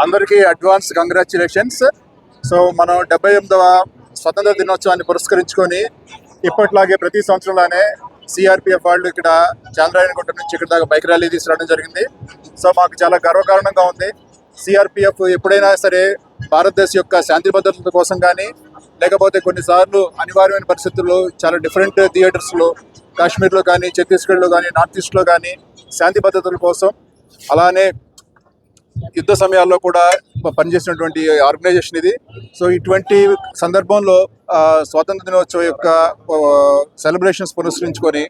అందరికీ advance congratulations. So మనం 78వ స్వతంత్ర దినోత్సవాన్ని పురస్కరించుకొని ఇప్పట్లాగే ప్రతి సంవత్సరంలోనే సిఆర్పిఎఫ్ వాళ్ళు ఇక్కడ చంద్రాయనగుట్ట నుంచి ఇక్కడ దాకా బైక్ ర్యాలీ తీసుకురావడం జరిగింది. సో మాకు చాలా గర్వకారణంగా ఉంది. సిఆర్పిఎఫ్ ఎప్పుడైనా సరే భారతదేశం యొక్క శాంతి భద్రతల కోసం కానీ, లేకపోతే కొన్నిసార్లు అనివార్యమైన పరిస్థితుల్లో చాలా డిఫరెంట్ థియేటర్స్లో కాశ్మీర్లో కానీ, ఛత్తీస్గఢ్లో కానీ, నార్త్ ఈస్ట్లో కానీ శాంతి భద్రతల కోసం, అలానే యుద్ధ సమయాల్లో కూడా పనిచేసినటువంటి ఆర్గనైజేషన్ ఇది. సో ఇటువంటి సందర్భంలో స్వాతంత్ర దినోత్సవం యొక్క సెలబ్రేషన్స్ పురస్కరించుకొని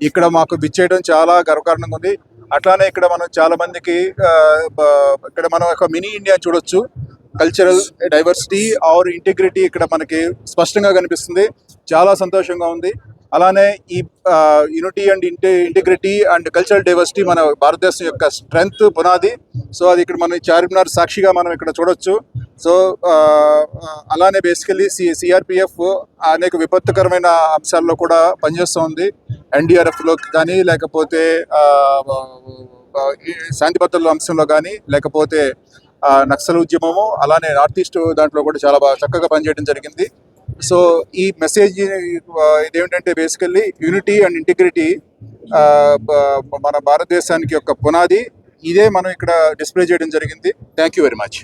ఇక్కడ మాకు విచ్చేయడం చాలా గర్వకారణంగా ఉంది. అట్లానే ఇక్కడ మనం చాలా మందికి ఇక్కడ మనం ఒక మినీ ఇండియా చూడొచ్చు. కల్చరల్ డైవర్సిటీ ఆర్ ఇంటిగ్రిటీ ఇక్కడ మనకి స్పష్టంగా కనిపిస్తుంది. చాలా సంతోషంగా ఉంది. అలానే ఈ unity and integrity and cultural diversity మన భారతదేశం యొక్క స్ట్రెంగ్త్ పునాది. సో అది ఇక్కడ మనం చార్మినార్ సాక్షిగా మనం ఇక్కడ చూడొచ్చు. సో అలానే బేసికలీ సిఆర్పిఎఫ్ అనేక విపత్తుకరమైన అంశాల్లో కూడా పనిచేస్తూ ఉంది. ఎన్డీఆర్ఎఫ్లో కానీ, లేకపోతే శాంతి భద్రతల అంశంలో కానీ, లేకపోతే నక్సల్ ఉద్యమము, అలానే నార్త్ ఈస్ట్ దాంట్లో కూడా చాలా బాగా చక్కగా పనిచేయడం జరిగింది. సో ఈ మెసేజ్ ఇదేమిటంటే బేసికల్లీ యూనిటీ అండ్ ఇంటిగ్రిటీ మన భారతదేశానికి యొక్క పునాది. ఇదే మనం ఇక్కడ డిస్ప్లే చేయడం జరిగింది. Thank you very much.